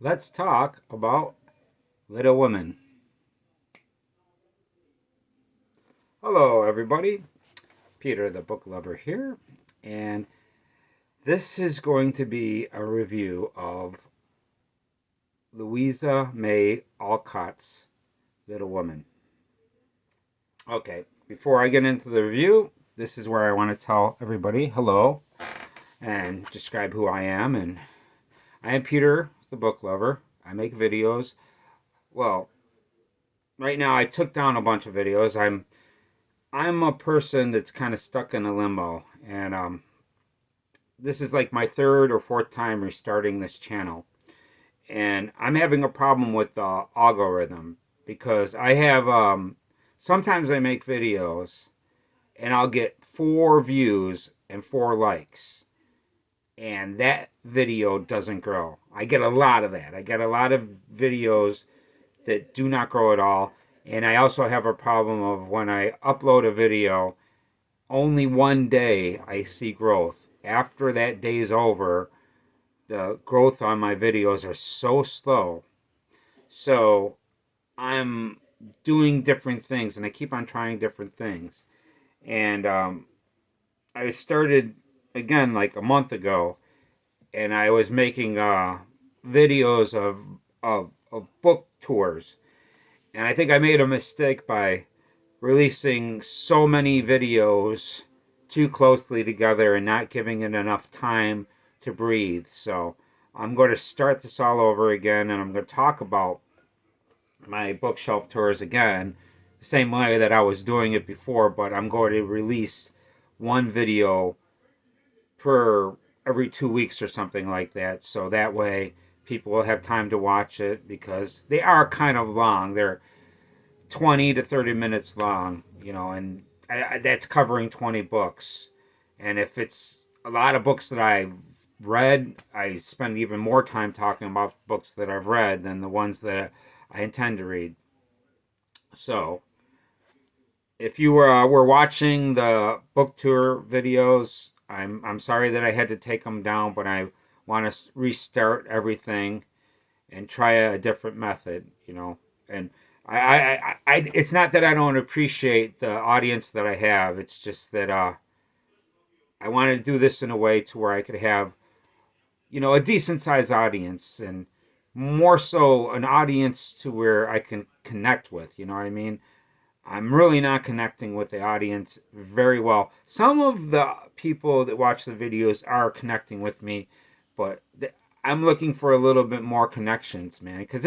Let's talk about Little Women. Hello, everybody. Peter the Book Lover here, and this is going to be a review of Louisa May Alcott's Little Women. Okay, before I get into the review, this is where I want to tell everybody hello and describe who I am. And I am Peter the Book Lover. I make videos. Well, right now I took down a bunch of videos. I'm a person that's kind of stuck in a limbo, and this is like my third or fourth time restarting this channel, and I'm having a problem with the algorithm because I have sometimes I make videos and I'll get 4 views and 4 likes, and that video doesn't grow. I get a lot of that. I get a lot of videos that do not grow at all. And I also have a problem of when I upload a video, only one day I see growth. After that day is over, the growth on my videos are so slow. So I'm doing different things, and I keep on trying different things. And I started again like a month ago, and I was making videos of book tours. And I think I made a mistake by releasing so many videos too closely together and not giving it enough time to breathe. So I'm going to start this all over again, and I'm going to talk about my bookshelf tours again, the same way that I was doing it before, but I'm going to release one video per every 2 weeks or something like that. So that way people will have time to watch it, because they are kind of long. They're 20 to 30 minutes long, and that's covering 20 books. And if it's a lot of books that I've read, I spend even more time talking about books that I've read than the ones that I intend to read. So, if you were watching the book tour videos, I'm sorry that I had to take them down, but I want to restart everything and try a different method. And it's not that I don't appreciate the audience that I have. It's just that I want to do this in a way to where I could have, a decent sized audience, and more so an audience to where I can connect with. You know what I mean? I'm really not connecting with the audience very well. Some of the people that watch the videos are connecting with me, but I'm looking for a little bit more connections, man, because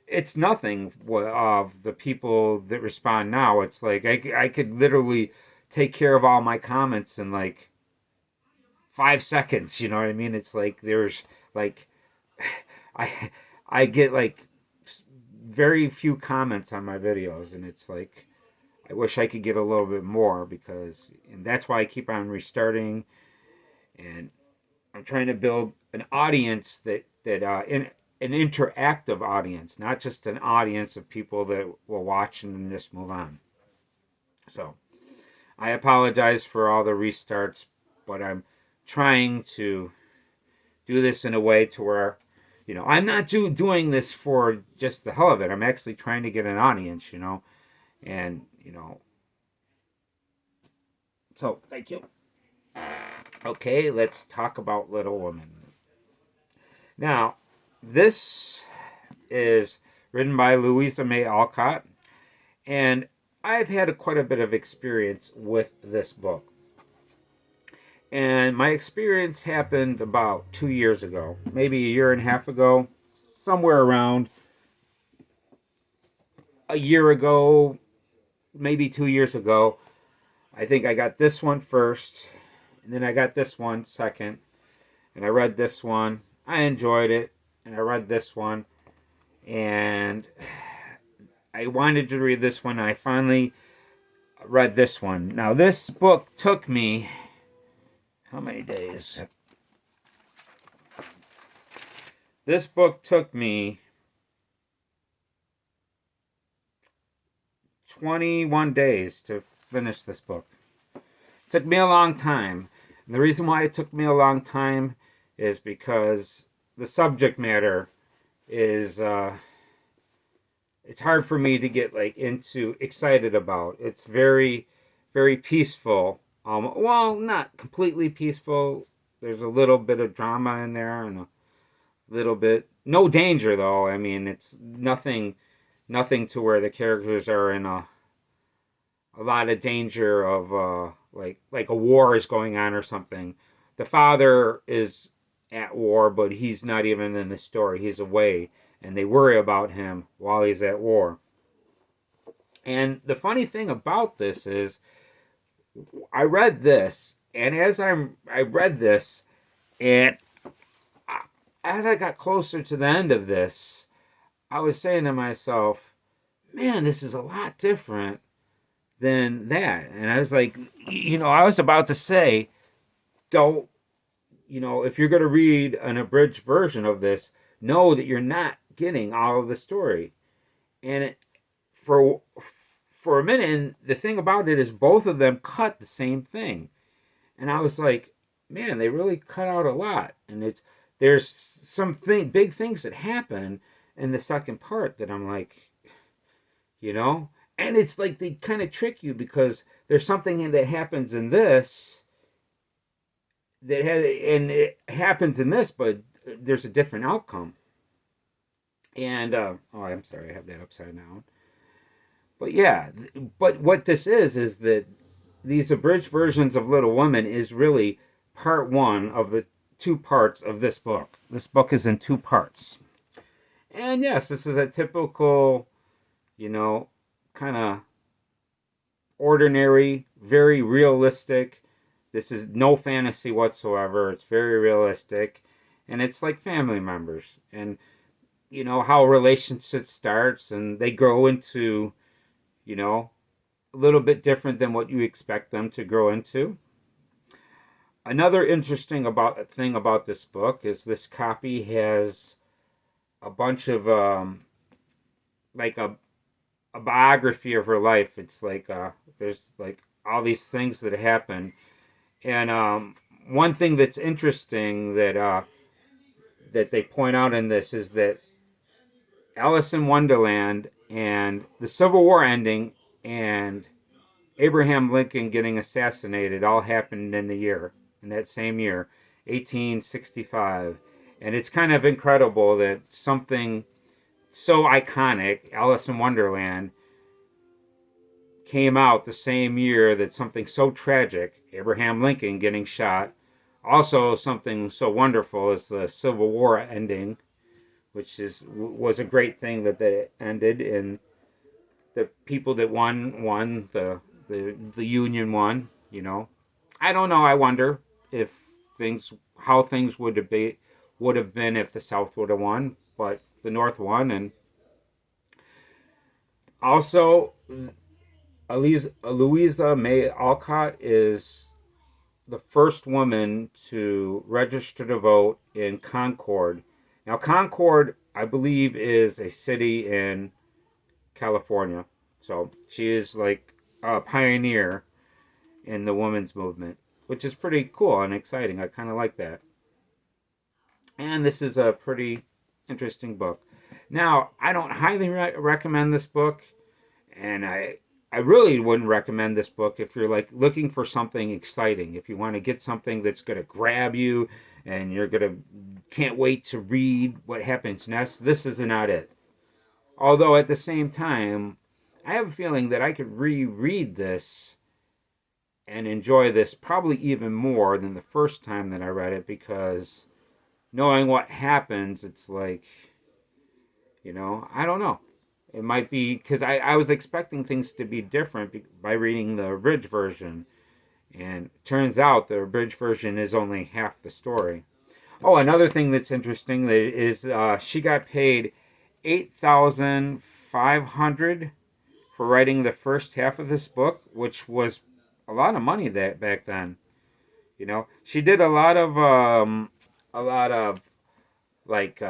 it's nothing of the people that respond now. It's like I could literally take care of all my comments in like 5 seconds. You know what I mean? It's like there's like I I get like very few comments on my videos, and it's like I wish I could get a little bit more, and that's why I keep on restarting, and I'm trying to build an audience in an interactive audience, not just an audience of people that will watch and then just move on. So I apologize for all the restarts, but I'm trying to do this in a way to where, I'm not doing this for just the hell of it. I'm actually trying to get an audience, and, so thank you. Okay, let's talk about Little Women. Now, this is written by Louisa May Alcott, and I've had quite a bit of experience with this book. And my experience happened about 2 years ago, maybe a year and a half ago, somewhere around a year ago, maybe 2 years ago. I think I got this one first, and then I got this one second, and I read this one. I enjoyed it, and I read this one, and I wanted to read this one, and I finally read this one. Now, this book took me, how many days? This book took me 21 days to finish this book. It took me a long time. And the reason why it took me a long time is because the subject matter is it's hard for me to get like into excited about. It's very, very peaceful. Well, not completely peaceful. There's a little bit of drama in there and a little bit no danger though. I mean, it's nothing to where the characters are in a lot of danger of like a war is going on or something. The father is at war, but he's not even in the story. He's away, and they worry about him while he's at war. And the funny thing about this is, I read this, and I read this, and as I got closer to the end of this, I was saying to myself, "Man, this is a lot different than that." And I was like, I was about to say, don't, if you're going to read an abridged version of this, know that you're not getting all of the story. And for a minute, and the thing about it is both of them cut the same thing. And I was like, man, they really cut out a lot. And there's some big things that happen in the second part that I'm like, and it's like they kind of trick you because there's something that happens in this and it happens in this, but there's a different outcome. And I'm sorry, I have that upside down. But yeah, but what this is that these abridged versions of Little Women is really part one of the two parts of this book. This book is in two parts. And yes, this is a typical, kind of ordinary, very realistic. This is no fantasy whatsoever. It's very realistic. And it's like family members. And, how a relationship starts and they grow into, a little bit different than what you expect them to grow into. Another interesting thing about this book is this copy has a bunch of like a biography of her life. It's like there's like all these things that happen, and one thing that's interesting that they point out in this is that Alice in Wonderland and the Civil War ending and Abraham Lincoln getting assassinated all happened in that same year, 1865. And it's kind of incredible that something so iconic, Alice in Wonderland, came out the same year that something so tragic, Abraham Lincoln getting shot, also something so wonderful as the Civil War ending, which was a great thing that they ended, and the people that won, the Union won. I don't know. I wonder if how things would have been if the South would have won, but the North won. And also, Louisa May Alcott is the first woman to register to vote in Concord. Now, Concord, I believe, is a city in California. So she is like a pioneer in the women's movement, which is pretty cool and exciting. I kind of like that. And this is a pretty interesting book. Now, I don't highly recommend this book, and I really wouldn't recommend this book if you're like looking for something exciting. If you want to get something that's going to grab you and can't wait to read what happens next, this is not it. Although at the same time, I have a feeling that I could reread this and enjoy this probably even more than the first time that I read it, because knowing what happens, it's like, I don't know. It might be because I was expecting things to be different by reading the abridged version. And it turns out the abridged version is only half the story. Oh, another thing that's interesting is she got paid $8,500 for writing the first half of this book, which was a lot of money back then. She did a lot of like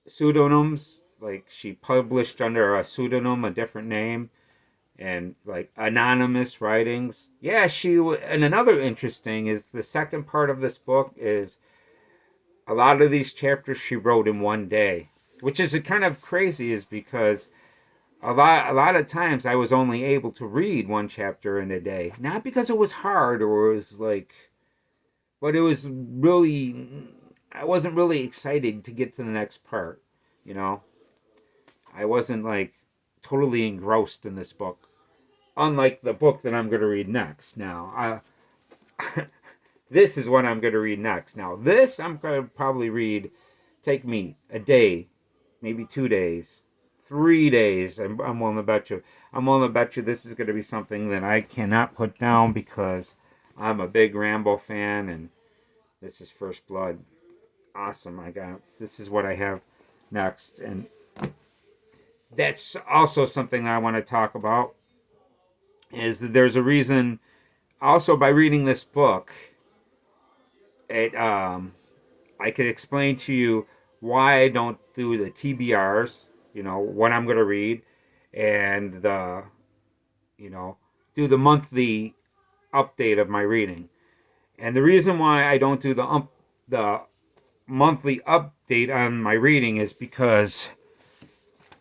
pseudonyms. Like she published under a pseudonym, a different name, and like anonymous writings. Yeah, and another interesting is the second part of this book is a lot of these chapters she wrote in one day. which is kind of crazy, is because a lot of times I was only able to read one chapter in a day, not because it was hard or it was like, but it was really, I wasn't really excited to get to the next part. You know, I wasn't like totally engrossed in this book, unlike the book that I'm going to read next. Now, this is what I'm going to read next. Now, this I'm going to probably read, take me a day, maybe 2 days, 3 days. I'm willing to bet you. I'm willing to bet you this is going to be something that I cannot put down because I'm a big Rambo fan and this is First Blood. Awesome. This is what I have next. And that's also something I want to talk about is that there's a reason also by reading this book, it I could explain to you why I don't do the TBRs, what I'm going to read, and do the monthly update of my reading. And the reason why I don't do the monthly update on my reading is because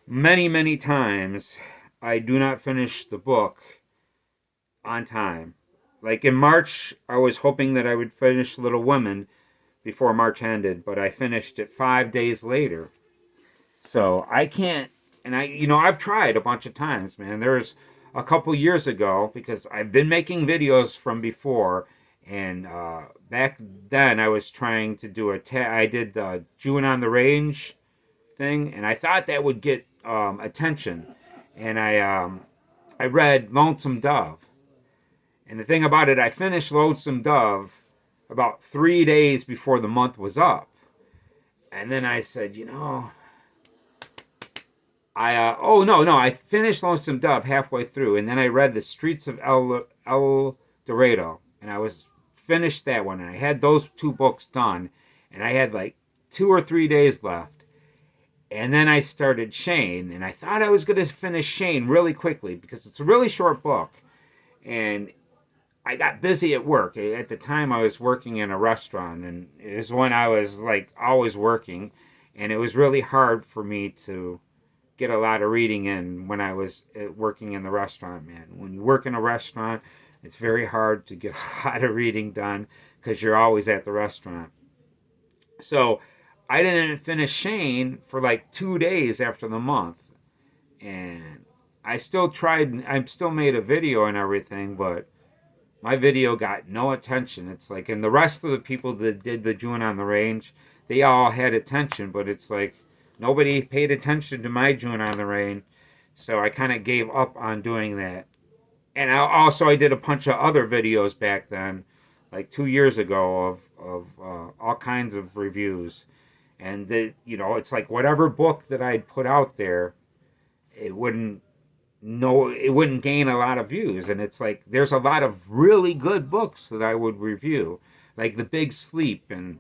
many, many times I do not finish the book on time. Like in March, I was hoping that I would finish Little Women before March ended, but I finished it 5 days later. So I can't, and I've tried a bunch of times, man. There's a couple years ago, because I've been making videos from before, and back then I was trying to do I did the June on the Range thing, and I thought that would get attention. And I read Lonesome Dove. And the thing about it, I finished Lonesome Dove about 3 days before the month was up. And then I said, oh no, I finished Lonesome Dove halfway through, and then I read The Streets of El Dorado, and I was finished that one, and I had those two books done, and I had like 2 or 3 days left. And then I started Shane, and I thought I was going to finish Shane really quickly because it's a really short book. And I got busy at work. At the time, I was working in a restaurant, and it was when I was like always working, and it was really hard for me to get a lot of reading in when I was working in the restaurant, man. When you work in a restaurant, it's very hard to get a lot of reading done because you're always at the restaurant. So I didn't finish Shane for like 2 days after the month. And I still made a video and everything, but my video got no attention. It's like, and the rest of the people that did the June on the Range, they all had attention, but it's like nobody paid attention to my June on the Range. So I kind of gave up on doing that. And I did a bunch of other videos back then, like 2 years ago, of all kinds of reviews. And it's like whatever book that I'd put out there, it wouldn't it wouldn't gain a lot of views. And it's like there's a lot of really good books that I would review, like The Big Sleep and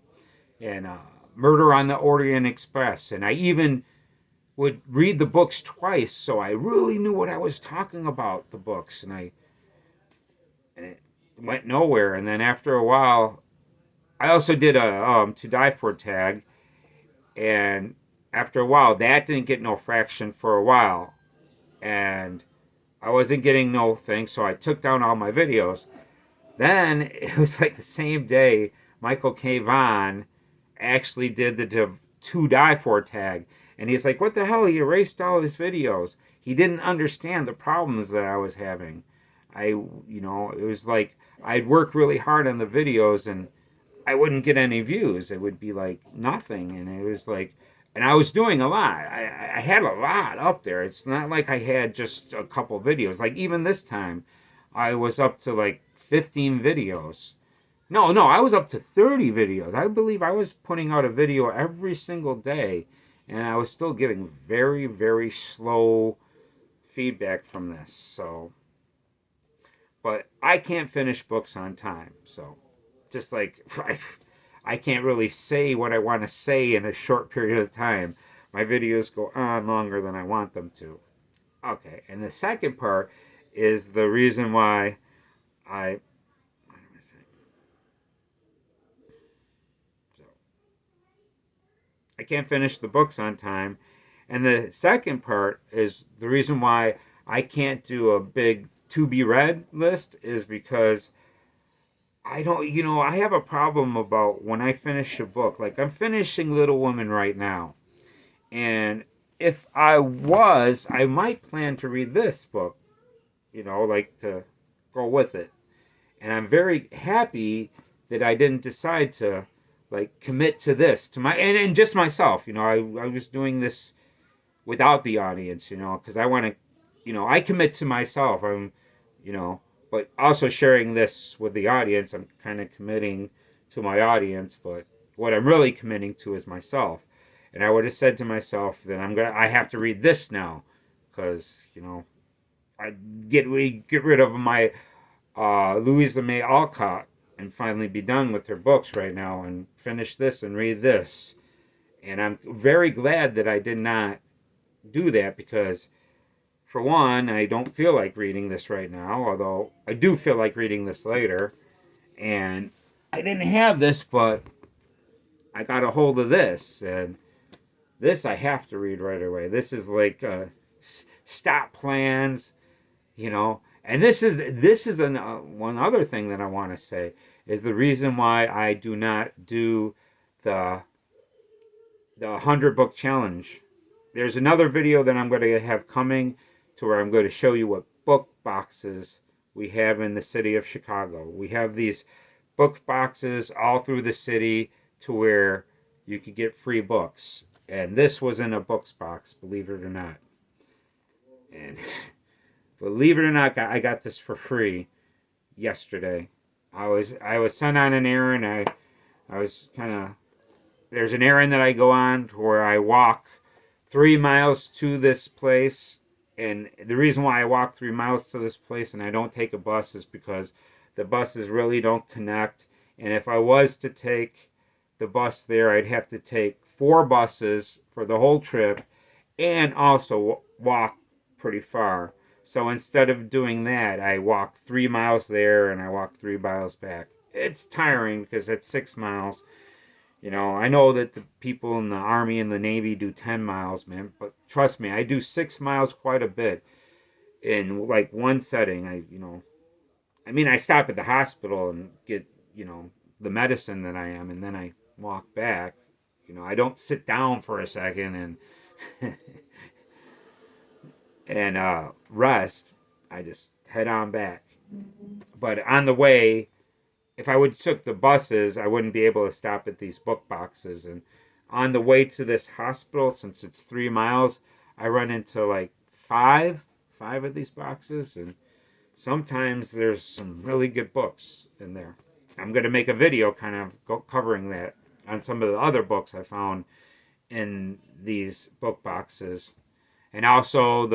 Murder on the Orient Express. And I even would read the books twice, so I really knew what I was talking about the books. And it went nowhere. And then after a while, I also did a To Die For tag, and after a while, that didn't get no fraction for a while, and I wasn't getting no thing, so I took down all my videos. Then it was like the same day Michael K. Vaughn actually did the To Die For tag, and he's like, "What the hell? He erased all his videos." He didn't understand the problems that I was having. It was like I'd work really hard on the videos and I wouldn't get any views. It would be like nothing, and it was like, and I was doing a lot. I had a lot up there. It's not like I had just a couple videos. Like even this time, I was up to like 15 videos. No, I was up to 30 videos. I believe I was putting out a video every single day, and I was still getting very, very slow feedback from this. So, but I can't finish books on time. So, just like I can't really say what I want to say in a short period of time. My videos go on longer than I want them to. Okay, and the second part is the reason why I. What am I saying? So, I can't finish the books on time. And the second part is the reason why I can't do a big to be read list is because I don't, I have a problem about when I finish a book. Like I'm finishing Little Women right now. And if I might plan to read this book, like to go with it. And I'm very happy that I didn't decide to like commit to this to my and just myself. I was doing this without the audience, because I want to, I commit to myself. You know, but also sharing this with the audience, I'm kind of committing to my audience, but what I'm really committing to is myself. And I would have said to myself that I have to read this now, because I get rid of my Louisa May Alcott and finally be done with her books right now and finish this and read this. And I'm very glad that I did not do that because, for one, I don't feel like reading this right now, although I do feel like reading this later. And I didn't have this, but I got a hold of this. And this I have to read right away. This is like stop plans, And this is one other thing that I want to say is the reason why I do not do the 100 book challenge. There's another video that I'm going to have coming to where I'm going to show you what book boxes we have in the city of Chicago. We have these book boxes all through the city to where you could get free books. And this was in a books box, believe it or not. And believe it or not, I got this for free yesterday. I was sent on an errand. I was kind of, there's an errand that I go on where I walk 3 miles to this place. And the reason why I walk 3 miles to this place and I don't take a bus is because the buses really don't connect. And if I was to take the bus there, I'd have to take 4 buses for the whole trip and also walk pretty far. So instead of doing that, I walk 3 miles there and I walk 3 miles back. It's tiring because it's 6 miles. I know that the people in the Army and the Navy do 10 miles, man. But trust me, I do 6 miles quite a bit in like one setting. I stop at the hospital and get, the medicine that I am, and then I walk back. I don't sit down for a second and and rest. I just head on back. But on the way, if I would took the buses, I wouldn't be able to stop at these book boxes. And on the way to this hospital, since it's 3 miles, I run into like five of these boxes, and sometimes there's some really good books in there. I'm going to make a video kind of covering that on some of the other books I found in these book boxes, and also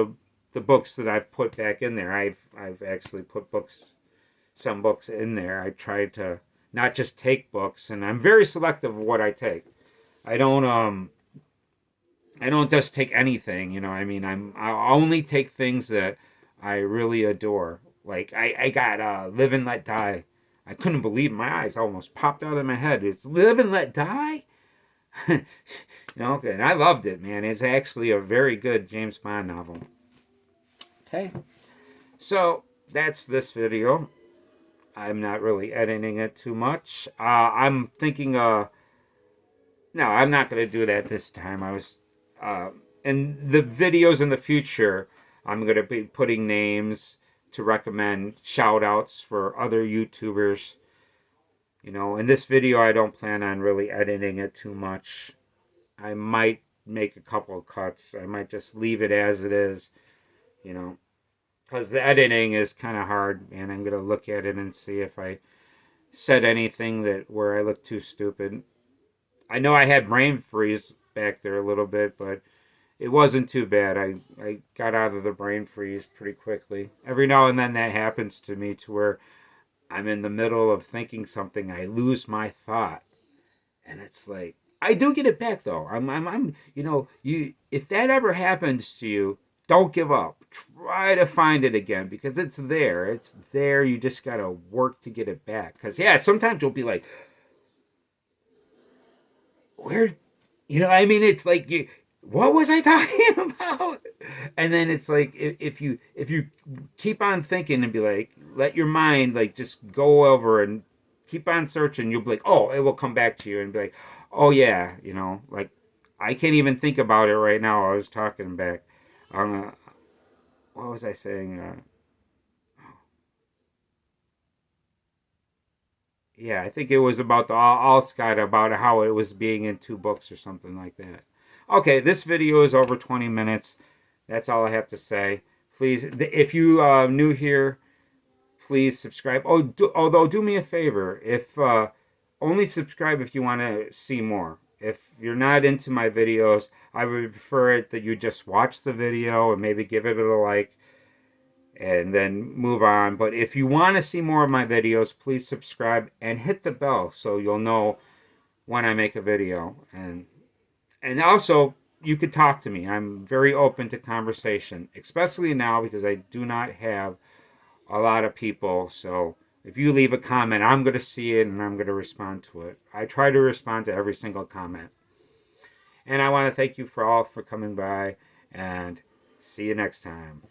the books that I've put back in there. I've actually put some books in there. I try to not just take books, and I'm very selective of what I take. I don't just take anything, I only take things that I really adore. Like I got Live and Let Die. I couldn't believe my eyes. Almost popped out of my head. It's Live and Let Die? And I loved it, man. It's actually a very good James Bond novel. Okay. So that's this video. I'm not really editing it too much. I'm thinking, no, I'm not going to do that this time. In the videos in the future, I'm going to be putting names to recommend shout outs for other YouTubers. In this video, I don't plan on really editing it too much. I might make a couple of cuts. I might just leave it as it is, because the editing is kind of hard, and I'm going to look at it and see if I said anything where I look too stupid. I know I had brain freeze back there a little bit, but it wasn't too bad. I got out of the brain freeze pretty quickly. Every now and then that happens to me to where I'm in the middle of thinking something, I lose my thought. And it's like, I do get it back though. If that ever happens to you, don't give up. Try to find it again because it's there. It's there. You just got to work to get it back. Because, yeah, sometimes you'll be like, where, I mean, it's like what was I talking about? And then it's like if you keep on thinking and be like, let your mind like just go over and keep on searching, you'll be like, oh, it will come back to you and be like, oh yeah, like I can't even think about it right now. I was talking back. Uh, what was I saying? Yeah, I think it was about the all Scott, about how it was being in two books or something like that. Okay, this video is over 20 minutes. That's all I have to say. Please, if you new here, please subscribe. Although do me a favor, if only subscribe if you want to see more. If you're not into my videos, I would prefer it that you just watch the video and maybe give it a like and then move on. But if you want to see more of my videos, please subscribe and hit the bell so you'll know when I make a video. And also, you could talk to me. I'm very open to conversation, especially now because I do not have a lot of people. So if you leave a comment, I'm going to see it and I'm going to respond to it. I try to respond to every single comment. And I want to thank you for all for coming by, and see you next time.